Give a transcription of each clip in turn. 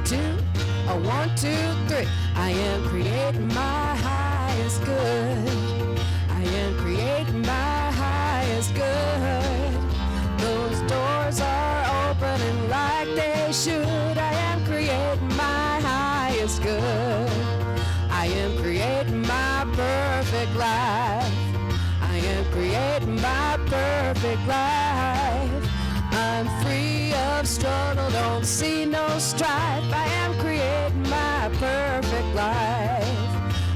two, a 1, 2, 3. I am creating my highest good. I am creating my highest good. Those doors are opening like they should. I am creating my highest good. I am creating my perfect life. I am creating my perfect life. I'm free of struggle, don't see no strife. I am creating my perfect life.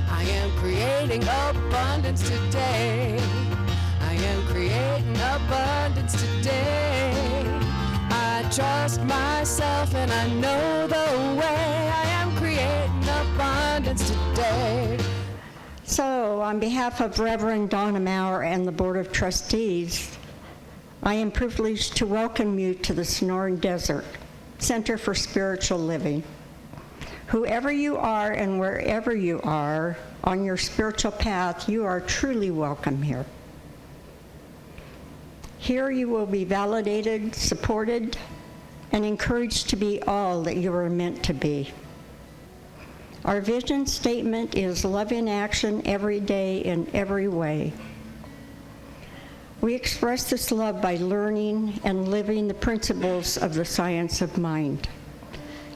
I am creating abundance today. I am creating abundance today. I trust myself and I know the way. I am creating abundance today. So, on behalf of Reverend Donna Maurer and the Board of Trustees, I am privileged to welcome you to the Sonoran Desert Center for Spiritual Living. Whoever you are and wherever you are on your spiritual path, you are truly welcome here. Here you will be validated, supported, and encouraged to be all that you are meant to be. Our vision statement is love in action every day in every way. We express this love by learning and living the principles of the science of mind.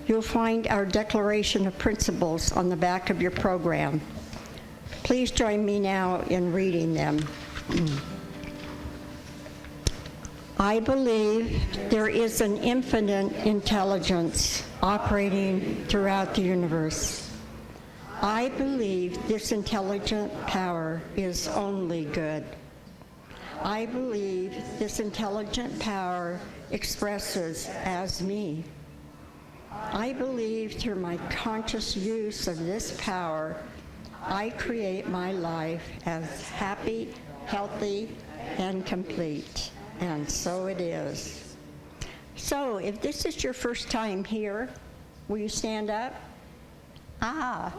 You'll find our declaration of principles on the back of your program. Please join me now in reading them. I believe there is an infinite intelligence operating throughout the universe. I believe this intelligent power is only good. I believe this intelligent power expresses as me. I believe through my conscious use of this power, I create my life as happy, healthy, and complete. And so it is. So if this is your first time here, will you stand up? Ah,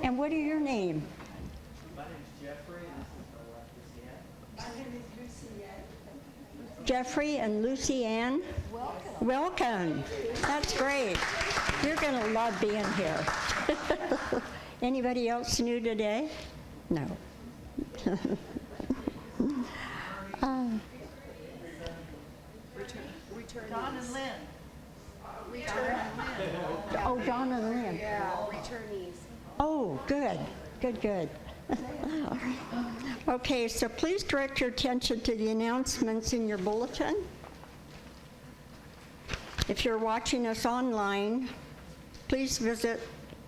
and what are your name? My name is Jeffrey, and this is my wife, Lucianne. My name is Lucianne. Jeffrey and Lucianne. Welcome. That's great. You're going to love being here. Anybody else new today? No. Don and Lynn. Oh, Don and Lynn. Yeah, returnees. Oh, good. Good. Okay, so please direct your attention to the announcements in your bulletin. If you're watching us online, please visit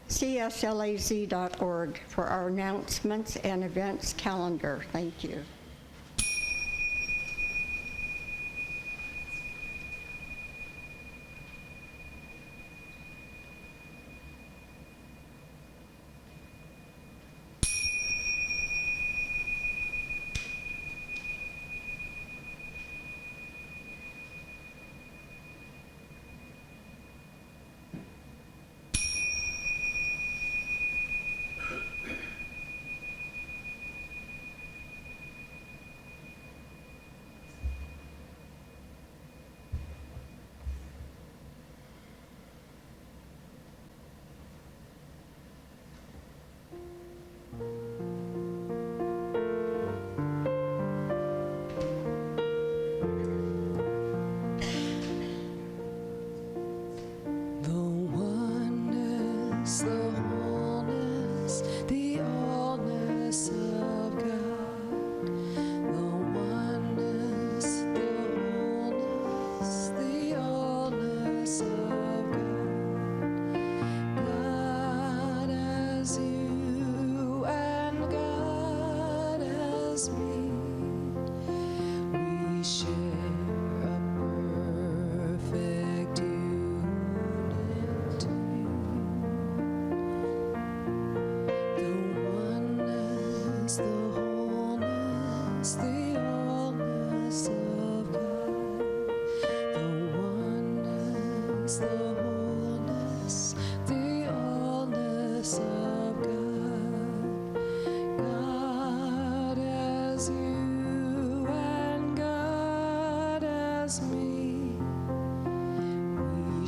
cslaz.org for our announcements and events calendar. Thank you.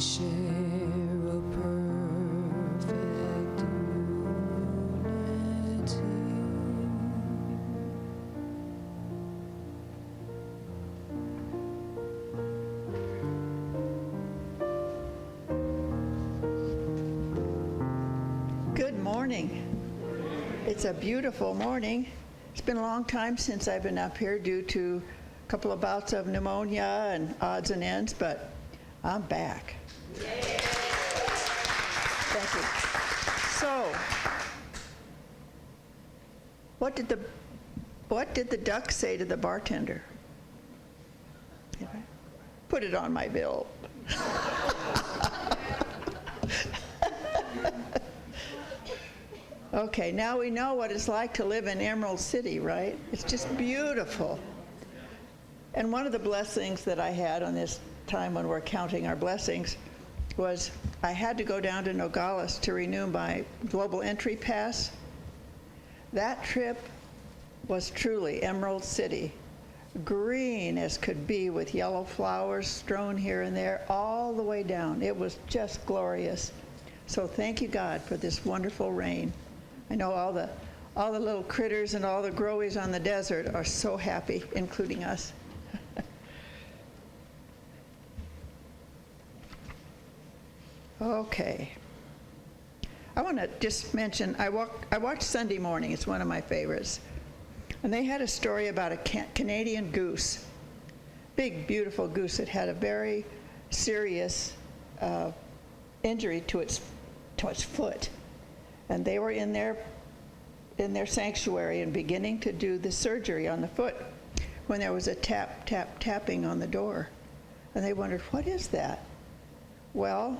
share a morning. It's a beautiful morning. It's been a long time since I've been up here due to a couple of bouts of pneumonia and odds and ends, but I'm back. Thank you. So, what did the duck say to the bartender? Put it on my bill. Okay, now we know what it's like to live in Emerald City, right? It's just beautiful. And one of the blessings that I had on this time when we're counting our blessings was I had to go down to Nogales to renew my global entry pass. That trip was truly Emerald City, green as could be with yellow flowers strewn here and there all the way down. It was just glorious. So thank you, God, for this wonderful rain. I know all the little critters and all the growies on the desert are so happy, including us. Okay. I want to just mention, I watched Sunday Morning. It's one of my favorites. And they had a story about a Canadian goose, big, beautiful goose that had a very serious injury to its foot. And they were in their sanctuary and beginning to do the surgery on the foot when there was a tap, tap, tapping on the door. And they wondered, what is that? Well,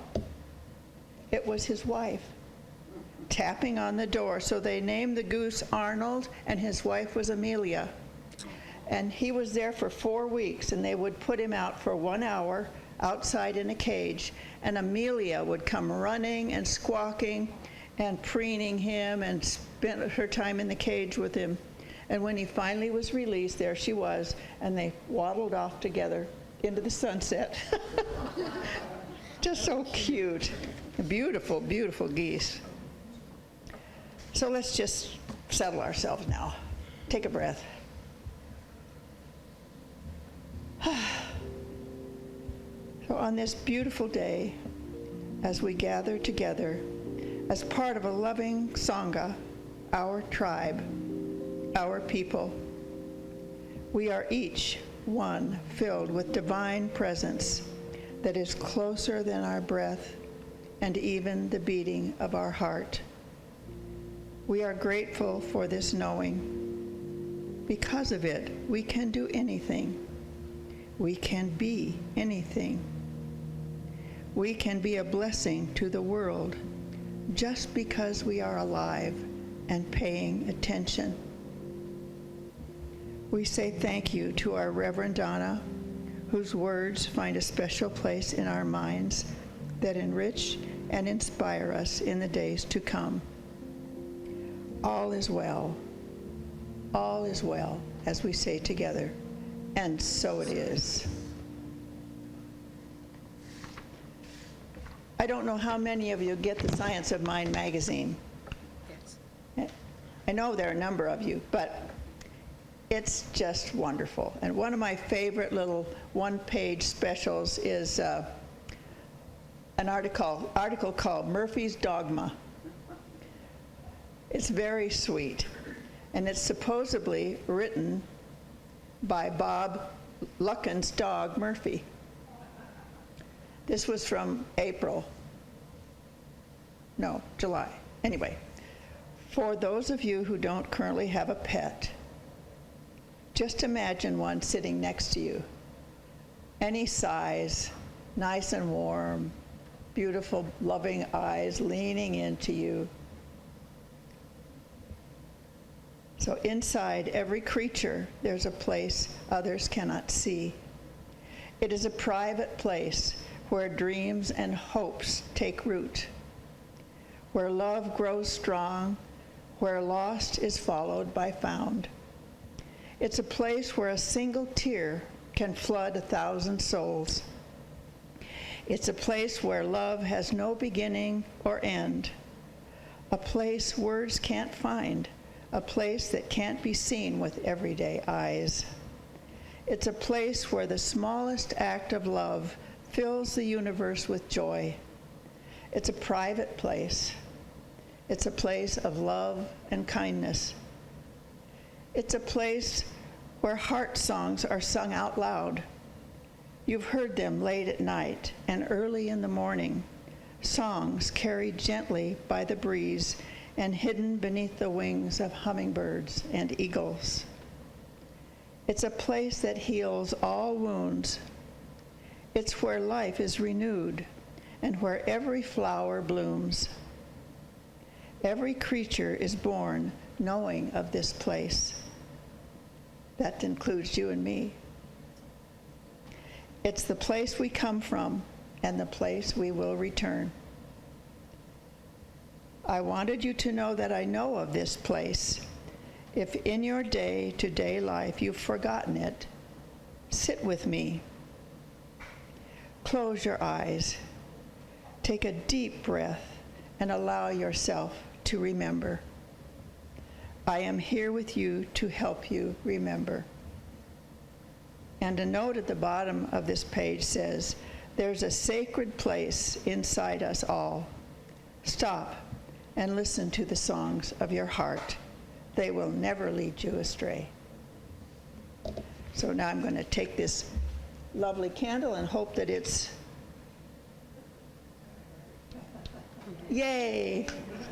it was his wife tapping on the door. So they named the goose Arnold, and his wife was Amelia. And he was there for 4 weeks, and they would put him out for 1 hour outside in a cage. And Amelia would come running and squawking and preening him and spent her time in the cage with him. And when he finally was released, there she was, and they waddled off together into the sunset. Just so cute. Beautiful, beautiful geese. So let's just settle ourselves now. Take a breath. So on this beautiful day, as we gather together, as part of a loving Sangha, our tribe, our people, we are each one filled with divine presence that is closer than our breath and even the beating of our heart. We are grateful for this knowing. Because of it, we can do anything. We can be anything. We can be a blessing to the world just because we are alive and paying attention. We say thank you to our Reverend Donna, whose words find a special place in our minds that enrich and inspire us in the days to come. All is well, as we say together, and so it is. I don't know how many of you get the Science of Mind magazine. Yes. I know there are a number of you, but it's just wonderful. And one of my favorite little one-page specials is an article called Murphy's Dogma. It's very sweet, and it's supposedly written by Bob Luckin's dog, Murphy. This was from July. Anyway, for those of you who don't currently have a pet, just imagine one sitting next to you. Any size, nice and warm, beautiful, loving eyes leaning into you. So inside every creature, there's a place others cannot see. It is a private place where dreams and hopes take root, where love grows strong, where lost is followed by found. It's a place where a single tear can flood 1,000 souls. It's a place where love has no beginning or end, a place words can't find, a place that can't be seen with everyday eyes. It's a place where the smallest act of love fills the universe with joy. It's a private place. It's a place of love and kindness. It's a place where heart songs are sung out loud. You've heard them late at night and early in the morning, songs carried gently by the breeze and hidden beneath the wings of hummingbirds and eagles. It's a place that heals all wounds. It's where life is renewed and where every flower blooms. Every creature is born knowing of this place. That includes you and me. It's the place we come from and the place we will return. I wanted you to know that I know of this place. If in your day-to-day life you've forgotten it, sit with me. Close your eyes. Take a deep breath and allow yourself to remember. I am here with you to help you remember. And a note at the bottom of this page says, there's a sacred place inside us all. Stop and listen to the songs of your heart. They will never lead you astray. So now I'm going to take this lovely candle and hope that it's, yay!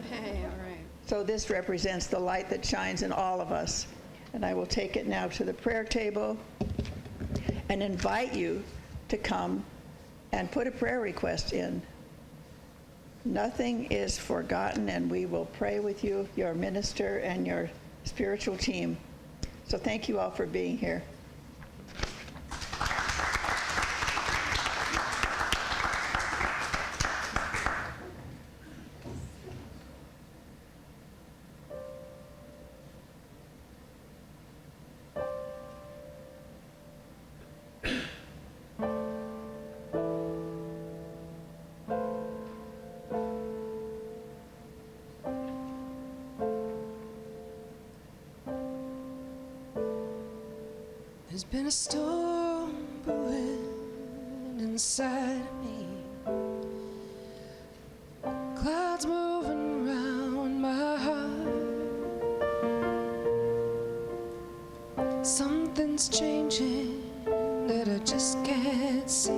Hey, all right. So this represents the light that shines in all of us. And I will take it now to the prayer table and invite you to come and put a prayer request in. Nothing is forgotten, and we will pray with you, your minister, and your spiritual team. So thank you all for being here. There's been a storm brewing inside of me, clouds moving around my heart. Something's changing that I just can't see.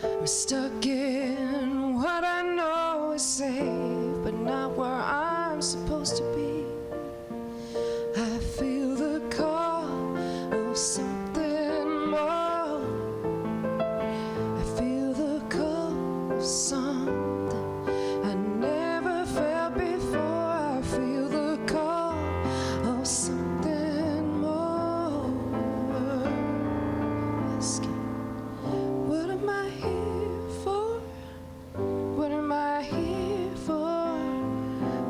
I'm stuck in what I know is safe, but not where I'm supposed to be. I feel the call of something more. I feel the call of something I never felt before. I feel the call of something more. Asking, what am I here for? What am I here for?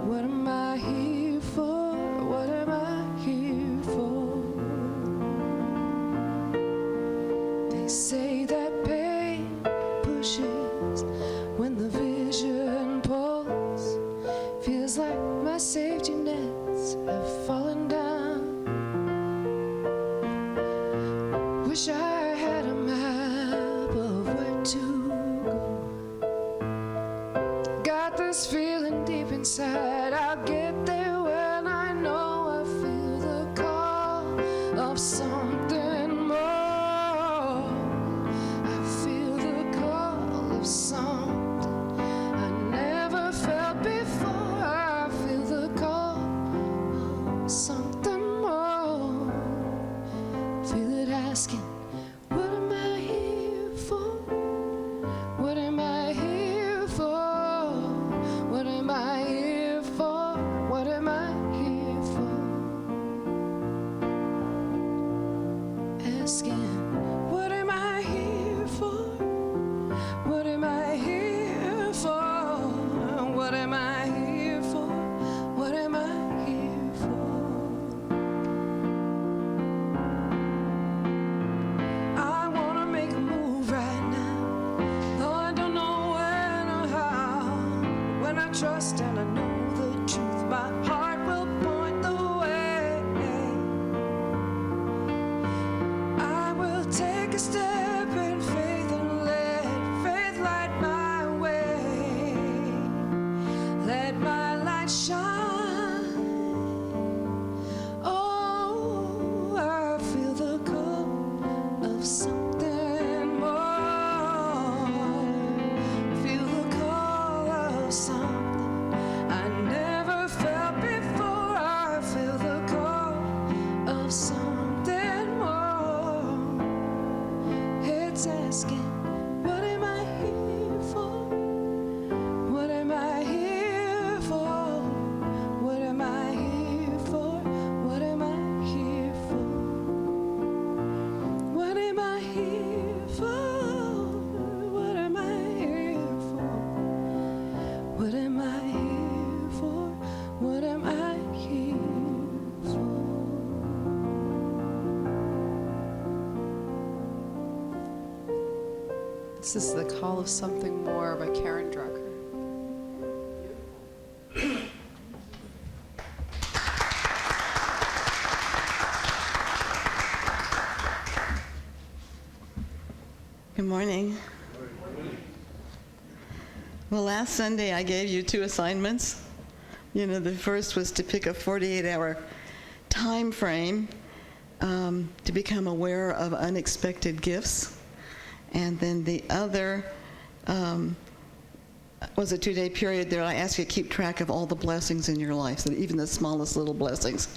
What am I here for? What am I here for? They say that pain pushes when the vision pulls. Feels like my safety nets have fallen down. Wish I had a map of where to go. Got this feeling deep inside, I'll get there when I know I feel the call of something more. I feel the call of something I never felt before. I feel the call of something more. Feel it asking, what am I here for? What am I here for? What am I here for? What am I here for? Asking, what am I here for? What am I here for? What am I here for? What am I here for? I wanna make a move right now, though I don't know when or how. When I trust and I know the truth, my heart will point the way. I will take a step in faith and let faith light my way. Let my light This is The Call of Something More by Karen Drucker. Good morning. Well, last Sunday I gave you 2 assignments. You know, the first was to pick a 48-hour time frame to become aware of unexpected gifts. And then the other was a 2-day period there. I asked you to keep track of all the blessings in your life, so even the smallest little blessings.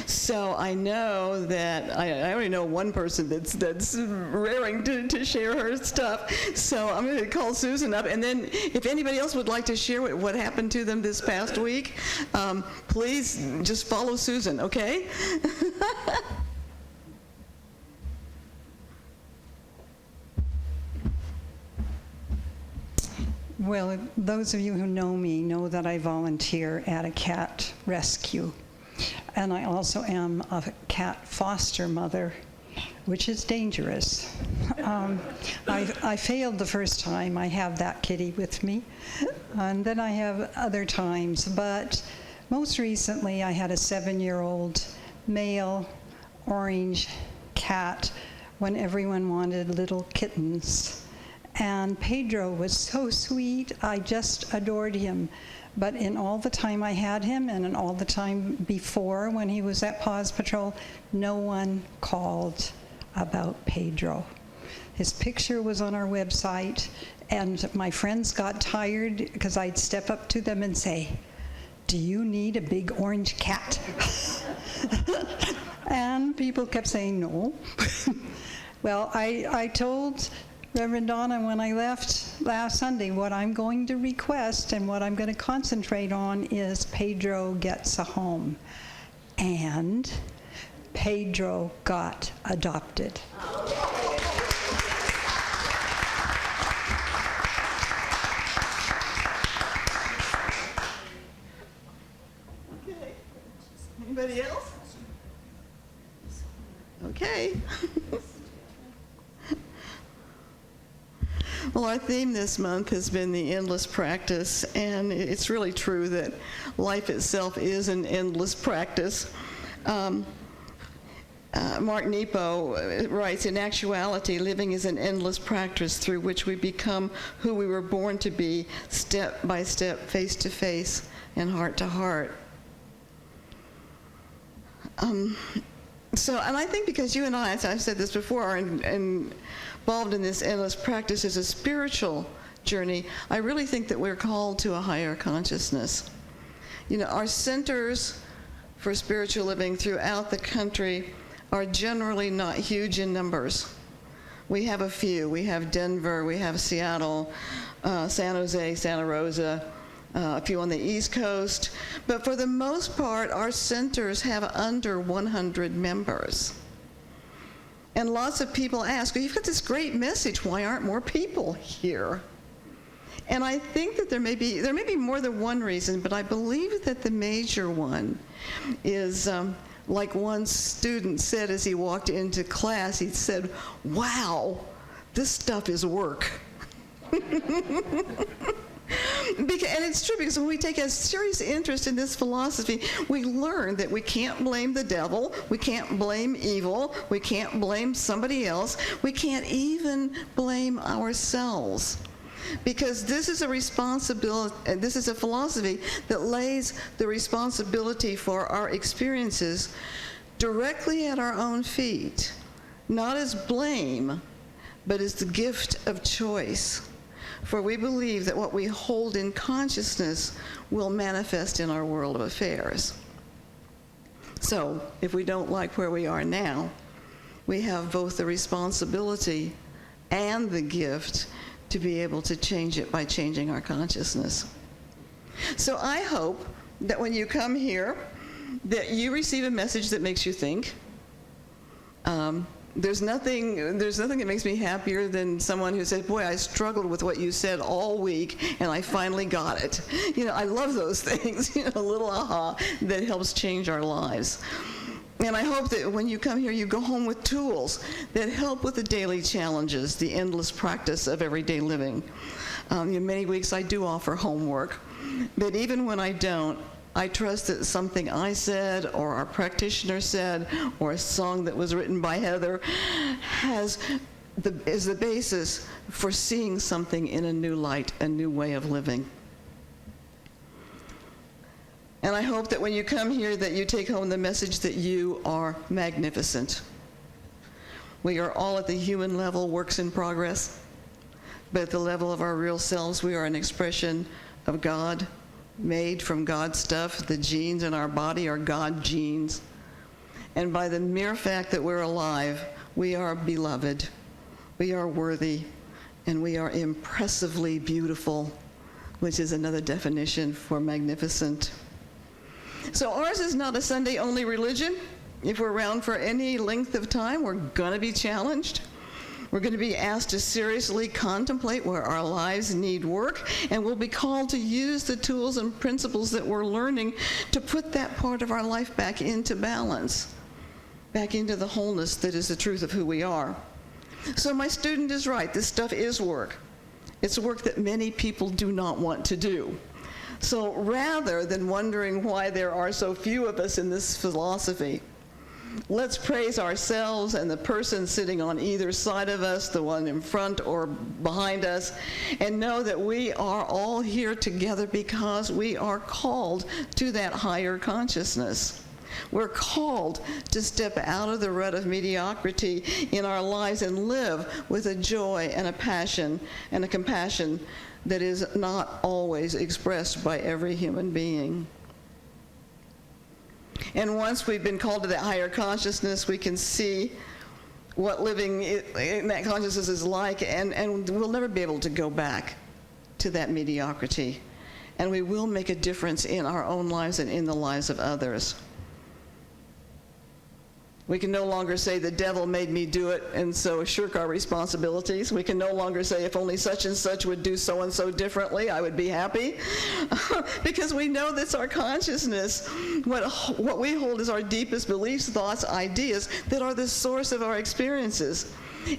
So I know that I already know one person that's raring to share her stuff. So I'm going to call Susan up, and then if anybody else would like to share what happened to them this past week, please just follow Susan, okay? Well, those of you who know me know that I volunteer at a cat rescue. And I also am a cat foster mother, which is dangerous. I failed the first time. I have that kitty with me. And then I have other times. But most recently, I had a 7-year-old male orange cat when everyone wanted little kittens. And Pedro was so sweet. I just adored him. But in all the time I had him, and in all the time before when he was at Paws Patrol, no one called about Pedro. His picture was on our website, and my friends got tired because I'd step up to them and say, "Do you need a big orange cat?" And people kept saying no. Well, I told Reverend Donna, when I left last Sunday, what I'm going to request and what I'm going to concentrate on is Pedro gets a home. And Pedro got adopted. Okay. Anybody else? Okay. Well, our theme this month has been the endless practice, and it's really true that life itself is an endless practice. Mark Nepo writes, "In actuality, living is an endless practice through which we become who we were born to be, step by step, face to face, and heart to heart." And I think because you and I, as I've said this before, are involved in this endless practice as a spiritual journey, I really think that we're called to a higher consciousness. You know, our centers for spiritual living throughout the country are generally not huge in numbers. We have a few. We have Denver, we have Seattle, San Jose, Santa Rosa, a few on the East Coast. But for the most part, our centers have under 100 members. And lots of people ask, well, you've got this great message, why aren't more people here? And I think that there may be more than one reason, but I believe that the major one is, like one student said as he walked into class, he said, "Wow, this stuff is work." And it's true, because when we take a serious interest in this philosophy, we learn that we can't blame the devil, we can't blame evil, we can't blame somebody else, we can't even blame ourselves. Because this is a responsibility, this is a philosophy that lays the responsibility for our experiences directly at our own feet, not as blame, but as the gift of choice. For we believe that what we hold in consciousness will manifest in our world of affairs. So, if we don't like where we are now, we have both the responsibility and the gift to be able to change it by changing our consciousness. So I hope that when you come here, that you receive a message that makes you think. There's nothing that makes me happier than someone who said, "Boy, I struggled with what you said all week, and I finally got it." You know, I love those things, a little aha that helps change our lives. And I hope that when you come here, you go home with tools that help with the daily challenges, the endless practice of everyday living. In many weeks, I do offer homework, but even when I don't, I trust that something I said or our practitioner said or a song that was written by Heather is the basis for seeing something in a new light, a new way of living. And I hope that when you come here that you take home the message that you are magnificent. We are all at the human level works in progress, but at the level of our real selves, we are an expression of God, made from God's stuff. The genes in our body are God genes. And by the mere fact that we're alive, we are beloved, we are worthy, and we are impressively beautiful, which is another definition for magnificent. So ours is not a Sunday-only religion. If we're around for any length of time, we're going to be challenged. We're going to be asked to seriously contemplate where our lives need work, and we'll be called to use the tools and principles that we're learning to put that part of our life back into balance, back into the wholeness that is the truth of who we are. So my student is right. This stuff is work. It's work that many people do not want to do. So rather than wondering why there are so few of us in this philosophy, let's praise ourselves and the person sitting on either side of us, the one in front or behind us, and know that we are all here together because we are called to that higher consciousness. We're called to step out of the rut of mediocrity in our lives and live with a joy and a passion and a compassion that is not always expressed by every human being. And once we've been called to that higher consciousness, we can see what living in that consciousness is like, and we'll never be able to go back to that mediocrity. And we will make a difference in our own lives and in the lives of others. We can no longer say the devil made me do it and so shirk our responsibilities. We can no longer say if only such and such would do so and so differently, I would be happy. Because we know that's our consciousness. What we hold is our deepest beliefs, thoughts, ideas that are the source of our experiences.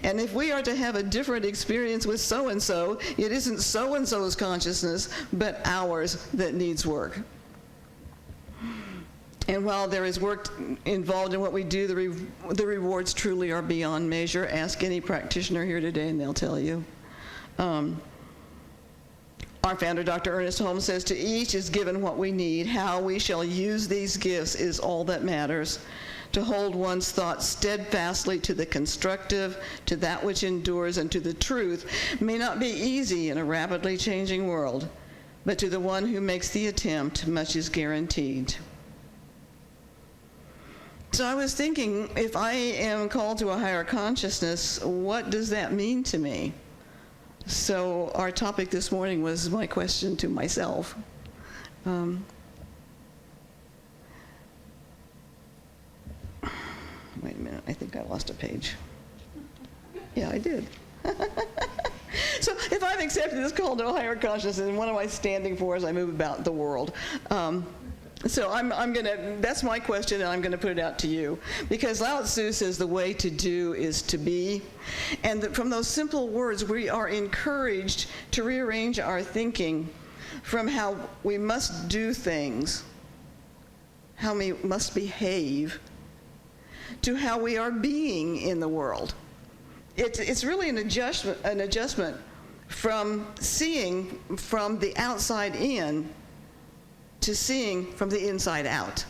And if we are to have a different experience with so-and-so, it isn't so-and-so's consciousness, but ours that needs work. And while there is work involved in what we do, the rewards truly are beyond measure. Ask any practitioner here today and they'll tell you. Our founder, Dr. Ernest Holmes, says, to each is given what we need. How we shall use these gifts is all that matters. To hold one's thoughts steadfastly to the constructive, to that which endures, and to the truth may not be easy in a rapidly changing world, but to the one who makes the attempt, much is guaranteed. So I was thinking, if I am called to a higher consciousness, what does that mean to me? So our topic this morning was my question to myself. Wait a minute, I think I lost a page. Yeah, I did. So if I've accepted this call to a higher consciousness, what am I standing for as I move about the world? So that's my question, and I'm going to put it out to you. Because Lao Tzu says the way to do is to be. And from those simple words, we are encouraged to rearrange our thinking from how we must do things, how we must behave, to how we are being in the world. It's really an adjustment from seeing from the outside in to seeing from the inside out.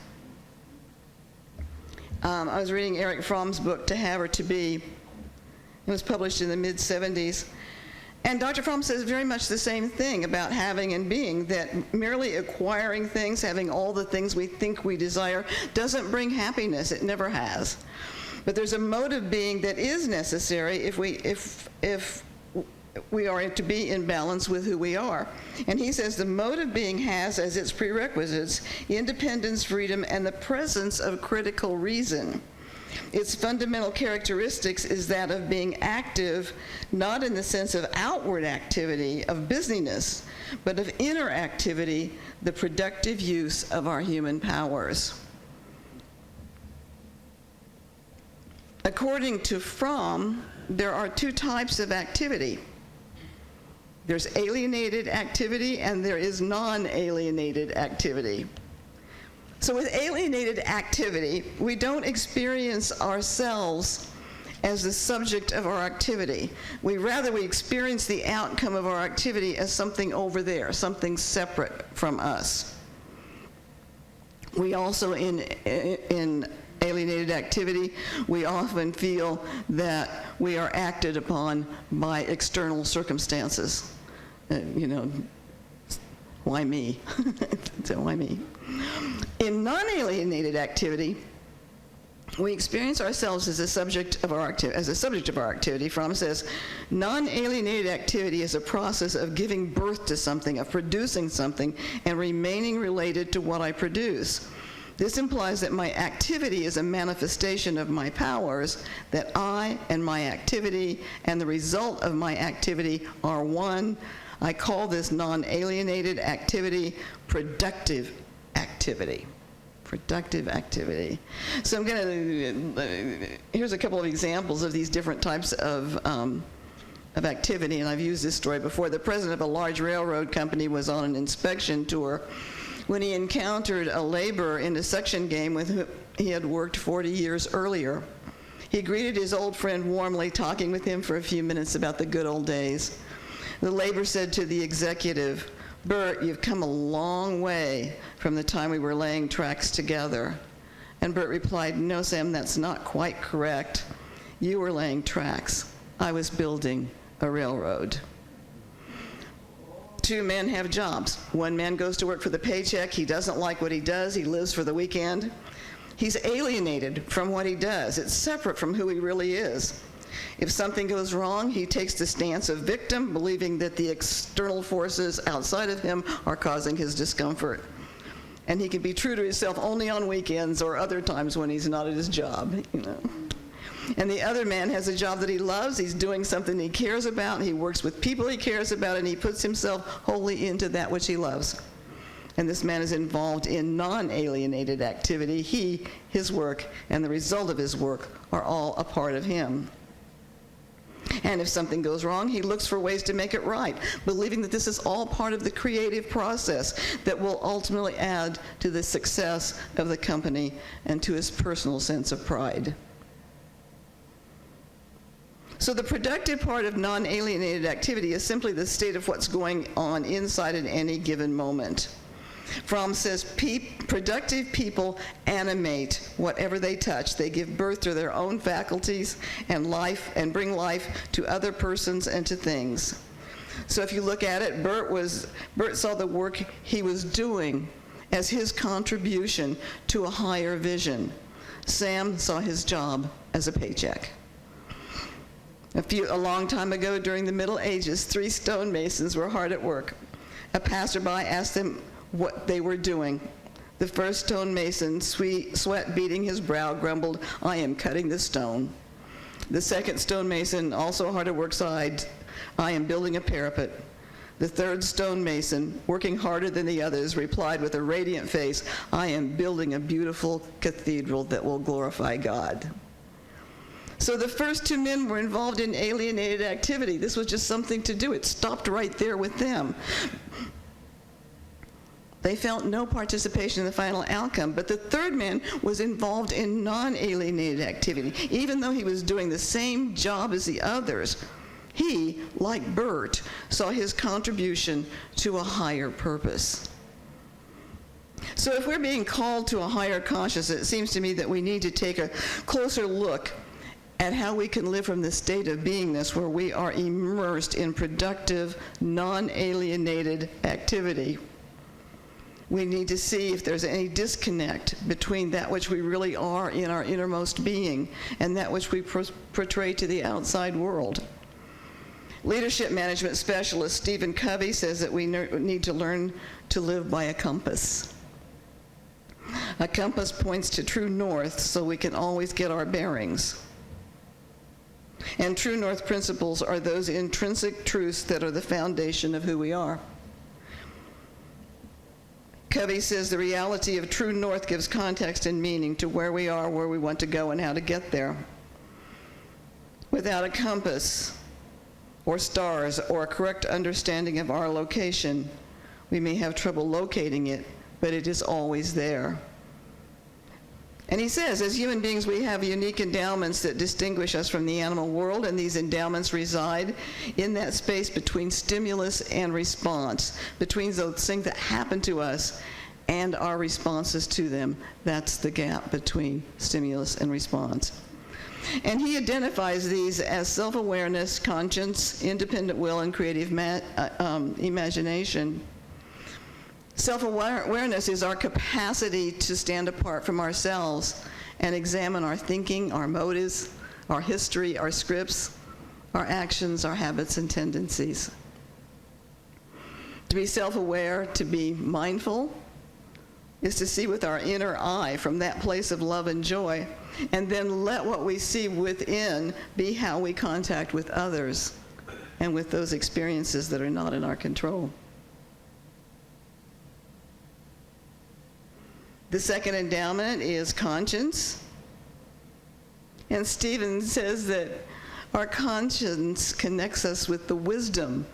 I was reading Erich Fromm's book, To Have or To Be. It was published in the mid-'70s. And Dr. Fromm says very much the same thing about having and being, that merely acquiring things, having all the things we think we desire, doesn't bring happiness. It never has. But there's a mode of being that is necessary if we are to be in balance with who we are. And he says the mode of being has as its prerequisites independence, freedom, and the presence of critical reason. Its fundamental characteristics is that of being active, not in the sense of outward activity, of busyness, but of inner activity, the productive use of our human powers. According to Fromm, there are two types of activity. There's alienated activity and there is non-alienated activity. So with alienated activity, we don't experience ourselves as the subject of our activity. We experience the outcome of our activity as something over there, something separate from us. We also, in alienated activity, we often feel that we are acted upon by external circumstances. Why me? So why me? In non-alienated activity, we experience ourselves as a subject of our activity. Fromm says, non-alienated activity is a process of giving birth to something, of producing something, and remaining related to what I produce. This implies that my activity is a manifestation of my powers, that I and my activity and the result of my activity are one. I call this non-alienated activity productive activity. Productive activity. So here's a couple of examples of these different types of activity, and I've used this story before. The president of a large railroad company was on an inspection tour when he encountered a laborer in a suction game with whom he had worked 40 years earlier. He greeted his old friend warmly, talking with him for a few minutes about the good old days. The laborer said to the executive, "Bert, you've come a long way from the time we were laying tracks together." And Bert replied, "No, Sam, that's not quite correct. You were laying tracks. I was building a railroad." Two men have jobs. One man goes to work for the paycheck. He doesn't like what he does. He lives for the weekend. He's alienated from what he does. It's separate from who he really is. If something goes wrong, he takes the stance of victim, believing that the external forces outside of him are causing his discomfort. And he can be true to himself only on weekends or other times when he's not at his job, And the other man has a job that he loves. He's doing something he cares about. He works with people he cares about, and he puts himself wholly into that which he loves. And this man is involved in non-alienated activity. He, his work, and the result of his work are all a part of him. And if something goes wrong, he looks for ways to make it right, believing that this is all part of the creative process that will ultimately add to the success of the company and to his personal sense of pride. So the productive part of non-alienated activity is simply the state of what's going on inside at any given moment. Fromm says, productive people animate whatever they touch. They give birth to their own faculties and life, and bring life to other persons and to things. So if you look at it, Bert saw the work he was doing as his contribution to a higher vision. Sam saw his job as a paycheck. A long time ago, during the Middle Ages, 3 stonemasons were hard at work. A passerby asked them what they were doing. The first stonemason, sweat beading his brow, grumbled, "I am cutting the stone." The second stonemason, also hard at work, sighed, "I am building a parapet." The third stonemason, working harder than the others, replied with a radiant face, "I am building a beautiful cathedral that will glorify God." So the first 2 men were involved in alienated activity. This was just something to do. It stopped right there with them. They felt no participation in the final outcome, but the third man was involved in non-alienated activity. Even though he was doing the same job as the others, he, like Bert, saw his contribution to a higher purpose. So if we're being called to a higher consciousness, it seems to me that we need to take a closer look at how we can live from the state of beingness where we are immersed in productive, non-alienated activity. We need to see if there's any disconnect between that which we really are in our innermost being and that which we portray to the outside world. Leadership management specialist Stephen Covey says that we need to learn to live by a compass. A compass points to true north so we can always get our bearings. And true north principles are those intrinsic truths that are the foundation of who we are. Covey says the reality of true north gives context and meaning to where we are, where we want to go, and how to get there. Without a compass or stars or a correct understanding of our location, we may have trouble locating it, but it is always there. And he says, as human beings, we have unique endowments that distinguish us from the animal world, and these endowments reside in that space between stimulus and response, between those things that happen to us and our responses to them. That's the gap between stimulus and response. And he identifies these as self-awareness, conscience, independent will, and creative imagination. Self-awareness is our capacity to stand apart from ourselves and examine our thinking, our motives, our history, our scripts, our actions, our habits, and tendencies. To be self-aware, to be mindful, is to see with our inner eye from that place of love and joy, and then let what we see within be how we contact with others and with those experiences that are not in our control. The second endowment is conscience. And Stephen says that our conscience connects us with the wisdom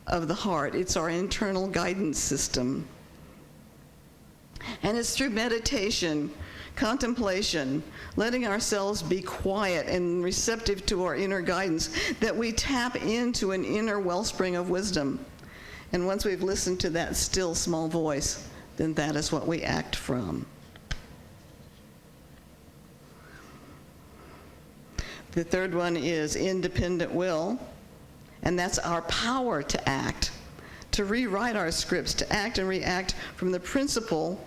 of the heart. It's our internal guidance system. And it's through meditation, contemplation, letting ourselves be quiet and receptive to our inner guidance, that we tap into an inner wellspring of wisdom. And once we've listened to that still small voice, then that is what we act from. The third one is independent will, and that's our power to act, to rewrite our scripts, to act and react from principle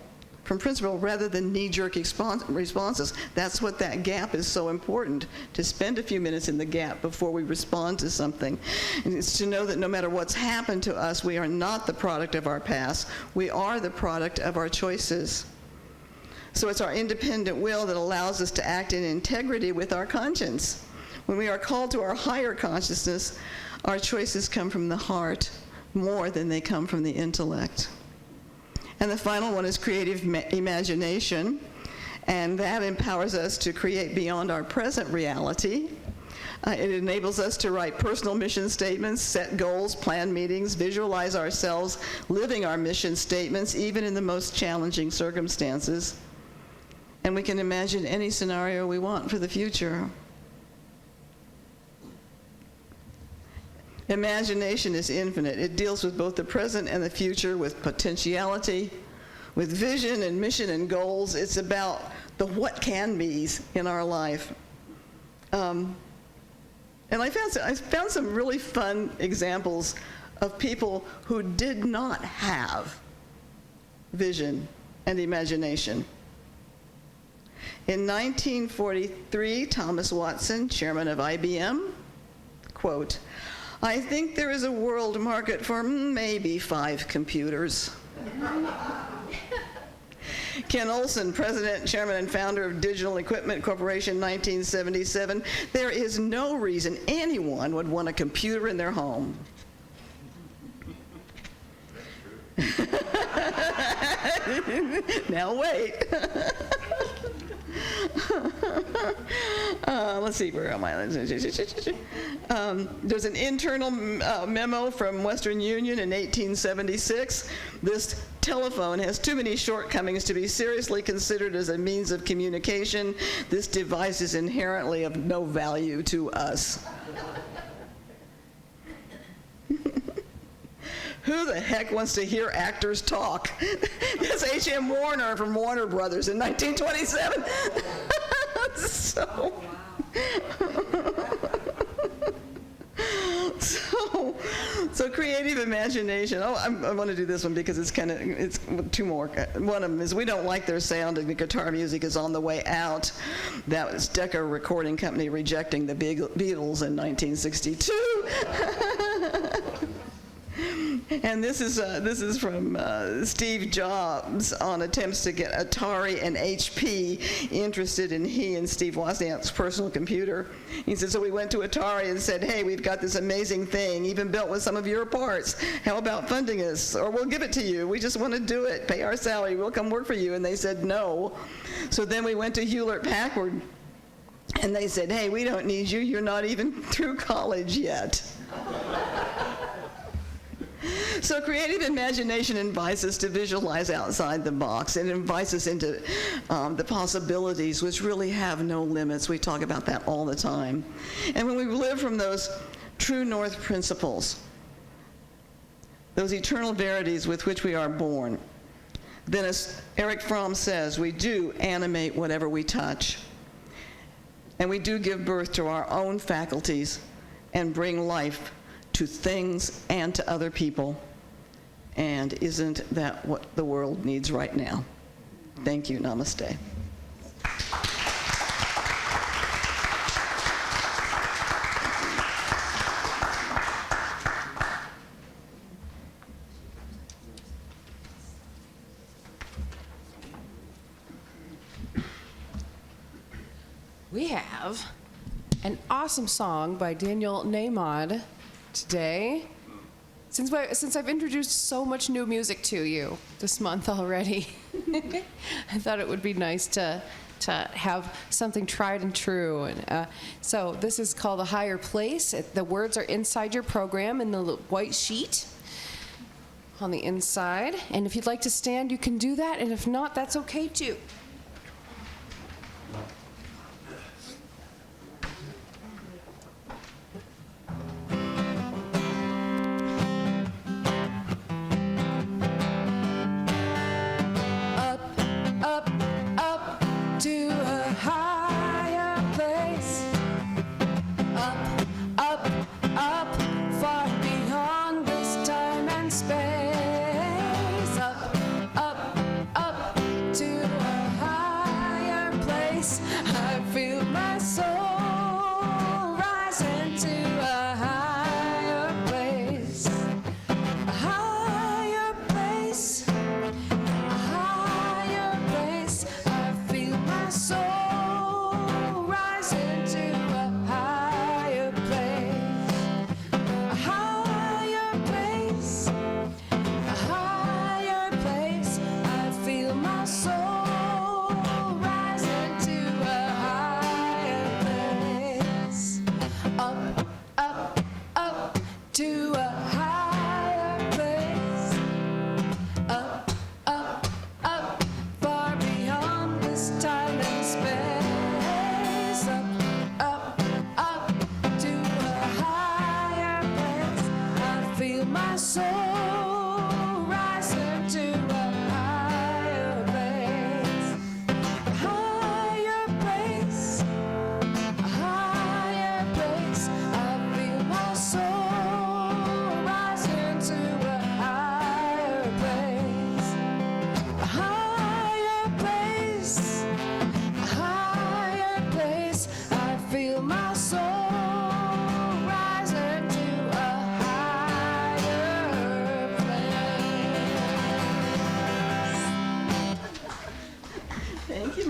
rather than knee-jerk responses. That's what that gap is so important, to spend a few minutes in the gap before we respond to something. And it's to know that no matter what's happened to us, we are not the product of our past. We are the product of our choices. So it's our independent will that allows us to act in integrity with our conscience. When we are called to our higher consciousness, our choices come from the heart more than they come from the intellect. And the final one is creative imagination, and that empowers us to create beyond our present reality. It enables us to write personal mission statements, set goals, plan meetings, visualize ourselves living our mission statements, even in the most challenging circumstances. And we can imagine any scenario we want for the future. Imagination is infinite. It deals with both the present and the future, with potentiality, with vision and mission and goals. It's about the what can be's in our life. And I found some really fun examples of people who did not have vision and imagination. In 1943, Thomas Watson, chairman of IBM, quote, "I think there is a world market for maybe 5 computers." Ken Olsen, president, chairman, and founder of Digital Equipment Corporation, 1977, "There is no reason anyone would want a computer in their home." Now wait. Let's see, where am I? There's an internal memo from Western Union in 1876. "This telephone has too many shortcomings to be seriously considered as a means of communication. This device is inherently of no value to us." Who the heck wants to hear actors talk? That's H.M. Warner from Warner Brothers in 1927. So creative imagination. Oh, I want to do this one because it's two more. One of them is we don't like their sound and the guitar music is on the way out. That was Decca Recording Company rejecting the Beatles in 1962. And this is from Steve Jobs on attempts to get Atari and HP interested in he and Steve Wozniak's personal computer. He said, "So we went to Atari and said, 'Hey, we've got this amazing thing, even built with some of your parts. How about funding us? Or we'll give it to you. We just want to do it. Pay our salary. We'll come work for you.' And they said no. So then we went to Hewlett-Packard And they said, hey, we don't need you. You're not even through college yet. So creative imagination invites us to visualize outside the box. It invites us into the possibilities, which really have no limits. We talk about that all the time. And when we live from those true north principles, those eternal verities with which we are born, then as Erich Fromm says, we do animate whatever we touch. And we do give birth to our own faculties and bring life to things and to other people. And isn't that what the world needs right now? Thank you. Namaste. We have an awesome song by Daniel Nahmad today. Since I've introduced so much new music to you this month already, I thought it would be nice to have something tried and true. And so this is called A Higher Place. The words are inside your program in the white sheet on the inside. And if you'd like to stand, you can do that. And if not, that's okay too.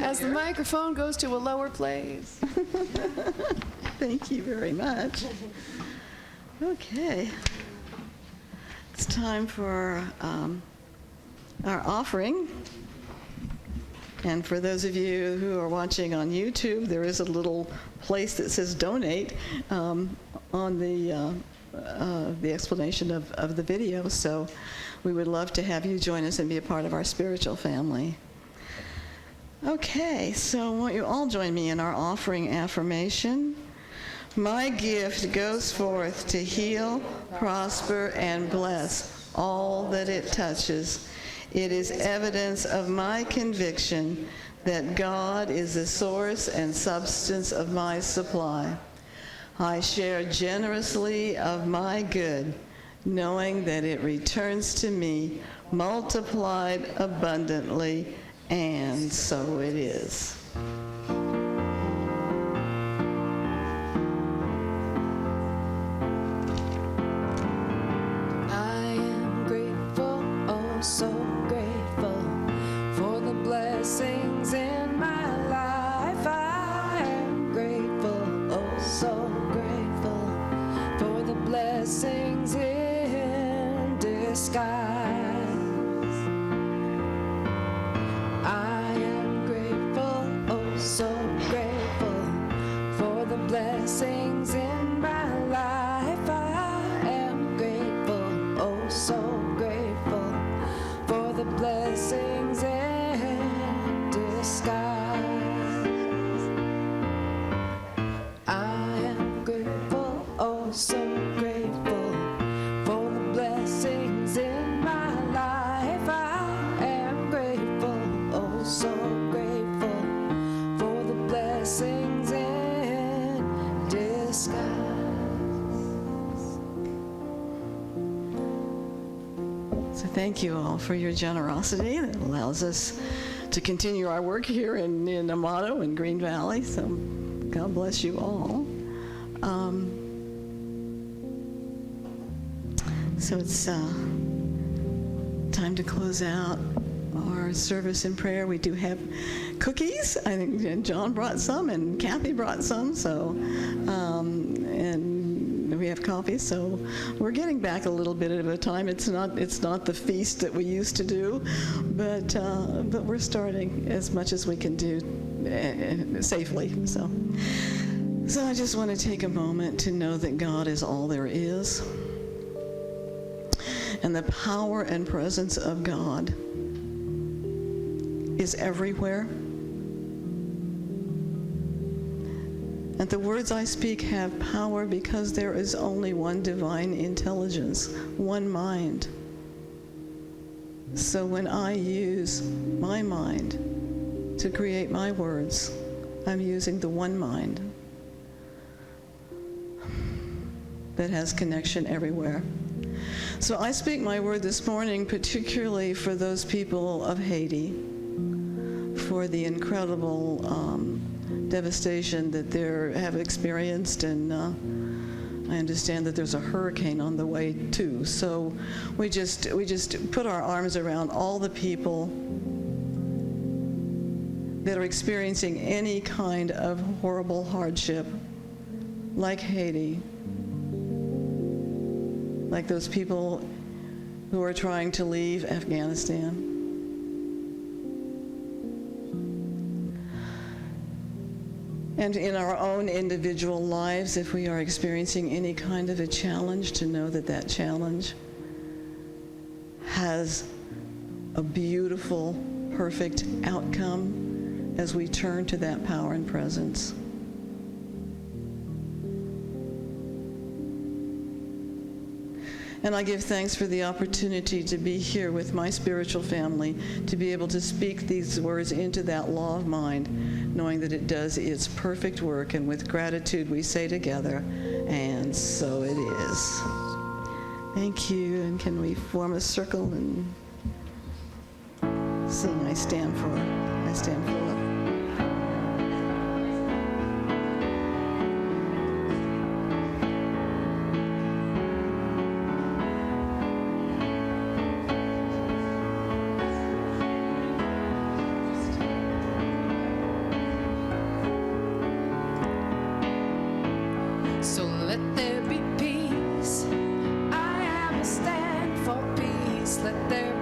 As the microphone goes to a lower place. Thank you very much. Okay. It's time for our offering. And for those of you who are watching on YouTube, there is a little place that says donate on the explanation of the video. So we would love to have you join us and be a part of our spiritual family. Okay, so won't you all join me in our offering affirmation? My gift goes forth to heal, prosper, and bless all that it touches. It is evidence of my conviction that God is the source and substance of my supply. I share generously of my good, knowing that it returns to me multiplied abundantly, and so it is. I am grateful, oh so grateful, for the blessings in my life. I am grateful, oh so grateful, for the blessings in disguise. I am grateful, oh so grateful, So thank you all for your generosity that allows us to continue our work here in Amado and Green Valley. So God bless you all. So it's time to close out our service in prayer. We do have cookies. I think John brought some and Kathy brought some. So, and we have coffee. So we're getting back a little bit at a time. It's not the feast that we used to do, but we're starting as much as we can do safely. So I just want to take a moment to know that God is all there is. And the power and presence of God is everywhere. And the words I speak have power because there is only one divine intelligence, one mind. So when I use my mind to create my words, I'm using the one mind that has connection everywhere. So I speak my word this morning particularly for those people of Haiti, for the incredible devastation that they have experienced, and I understand that there's a hurricane on the way too. So we just put our arms around all the people that are experiencing any kind of horrible hardship, like Haiti, like those people who are trying to leave Afghanistan. And in our own individual lives, if we are experiencing any kind of a challenge, to know that that challenge has a beautiful, perfect outcome as we turn to that power and presence. And I give thanks for the opportunity to be here with my spiritual family, to be able to speak these words into that law of mind, knowing that it does its perfect work. And with gratitude, we say together, and so it is. Thank you. And can we form a circle and sing I stand for love. So let there be peace. I am a stand for peace. Let there